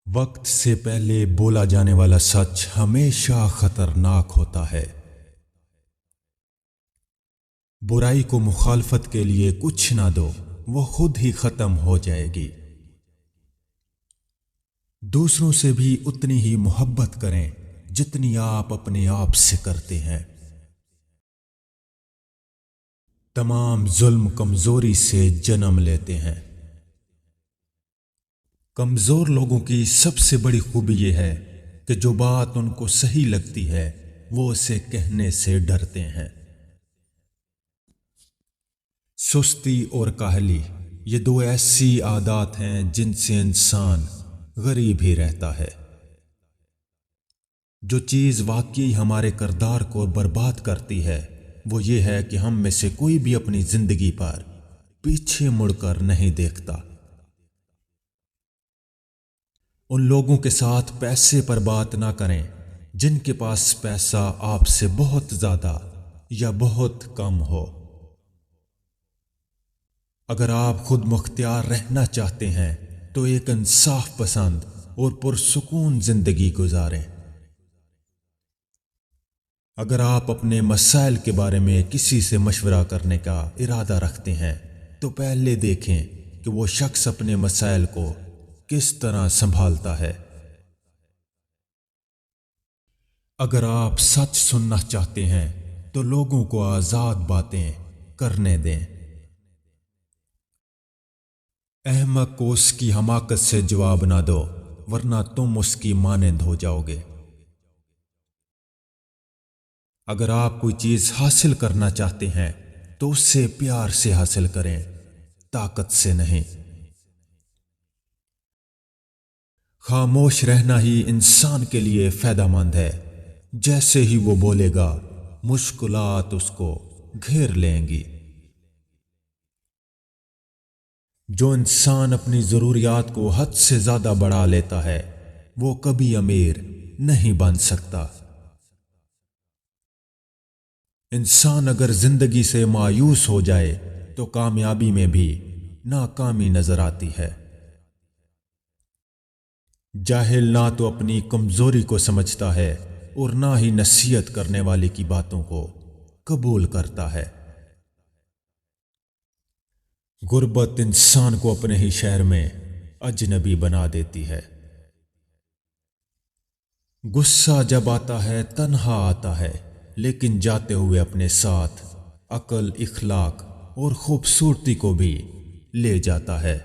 وقت سے پہلے بولا جانے والا سچ ہمیشہ خطرناک ہوتا ہے۔ برائی کو مخالفت کے لیے کچھ نہ دو، وہ خود ہی ختم ہو جائے گی۔ دوسروں سے بھی اتنی ہی محبت کریں جتنی آپ اپنے آپ سے کرتے ہیں۔ تمام ظلم کمزوری سے جنم لیتے ہیں۔ کمزور لوگوں کی سب سے بڑی خوبی یہ ہے کہ جو بات ان کو صحیح لگتی ہے وہ اسے کہنے سے ڈرتے ہیں۔ سستی اور کاہلی یہ دو ایسی عادات ہیں جن سے انسان غریب ہی رہتا ہے۔ جو چیز واقعی ہمارے کردار کو برباد کرتی ہے وہ یہ ہے کہ ہم میں سے کوئی بھی اپنی زندگی پر پیچھے مڑ کر نہیں دیکھتا۔ ان لوگوں کے ساتھ پیسے پر بات نہ کریں جن کے پاس پیسہ آپ سے بہت زیادہ یا بہت کم ہو۔ اگر آپ خود مختار رہنا چاہتے ہیں تو ایک انصاف پسند اور پرسکون زندگی گزاریں۔ اگر آپ اپنے مسائل کے بارے میں کسی سے مشورہ کرنے کا ارادہ رکھتے ہیں تو پہلے دیکھیں کہ وہ شخص اپنے مسائل کو کس طرح سنبھالتا ہے۔ اگر آپ سچ سننا چاہتے ہیں تو لوگوں کو آزاد باتیں کرنے دیں۔ احمق کو اس کی حماقت سے جواب نہ دو ورنہ تم اس کی مانند ہو جاؤ گے۔ اگر آپ کوئی چیز حاصل کرنا چاہتے ہیں تو اس سے پیار سے حاصل کریں، طاقت سے نہیں۔ خاموش رہنا ہی انسان کے لیے فائدہ مند ہے۔ جیسے ہی وہ بولے گا مشکلات اس کو گھیر لیں گی۔ جو انسان اپنی ضروریات کو حد سے زیادہ بڑھا لیتا ہے وہ کبھی امیر نہیں بن سکتا۔ انسان اگر زندگی سے مایوس ہو جائے تو کامیابی میں بھی ناکامی نظر آتی ہے۔ جاہل نہ تو اپنی کمزوری کو سمجھتا ہے اور نہ ہی نصیحت کرنے والے کی باتوں کو قبول کرتا ہے۔ غربت انسان کو اپنے ہی شہر میں اجنبی بنا دیتی ہے۔ غصہ جب آتا ہے تنہا آتا ہے لیکن جاتے ہوئے اپنے ساتھ عقل، اخلاق اور خوبصورتی کو بھی لے جاتا ہے۔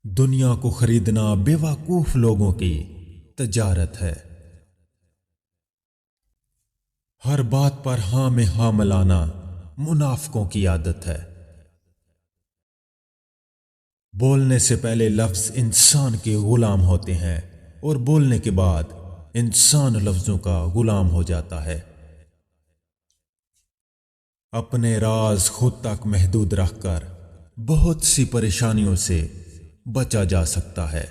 دنیا کو خریدنا بے وقوف لوگوں کی تجارت ہے۔ ہر بات پر ہاں میں ہاں ملانا منافقوں کی عادت ہے۔ بولنے سے پہلے لفظ انسان کے غلام ہوتے ہیں اور بولنے کے بعد انسان لفظوں کا غلام ہو جاتا ہے۔ اپنے راز خود تک محدود رکھ کر بہت سی پریشانیوں سے بچا جا سکتا ہے۔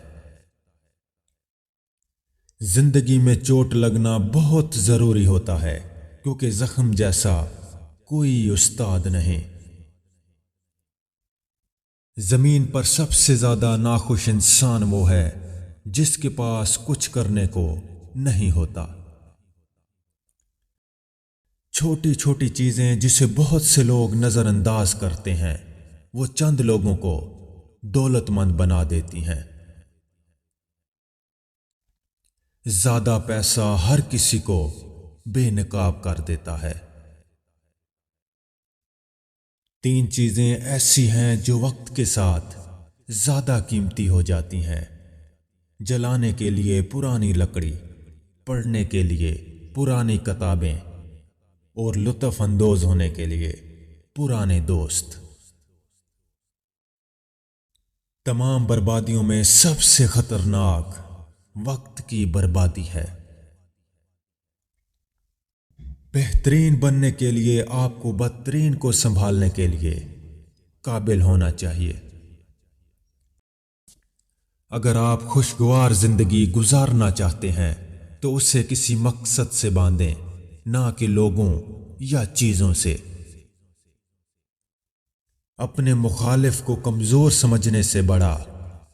زندگی میں چوٹ لگنا بہت ضروری ہوتا ہے کیونکہ زخم جیسا کوئی استاد نہیں۔ زمین پر سب سے زیادہ ناخوش انسان وہ ہے جس کے پاس کچھ کرنے کو نہیں ہوتا۔ چھوٹی چھوٹی چیزیں جسے بہت سے لوگ نظر انداز کرتے ہیں وہ چند لوگوں کو دولت مند بنا دیتی ہیں۔ زیادہ پیسہ ہر کسی کو بے نقاب کر دیتا ہے۔ 3 چیزیں ایسی ہیں جو وقت کے ساتھ زیادہ قیمتی ہو جاتی ہیں: جلانے کے لیے پرانی لکڑی، پڑھنے کے لیے پرانی کتابیں اور لطف اندوز ہونے کے لیے پرانے دوست۔ تمام بربادیوں میں سب سے خطرناک وقت کی بربادی ہے۔ بہترین بننے کے لیے آپ کو بدترین کو سنبھالنے کے لیے قابل ہونا چاہیے۔ اگر آپ خوشگوار زندگی گزارنا چاہتے ہیں تو اسے کسی مقصد سے باندھیں، نہ کہ لوگوں یا چیزوں سے۔ اپنے مخالف کو کمزور سمجھنے سے بڑا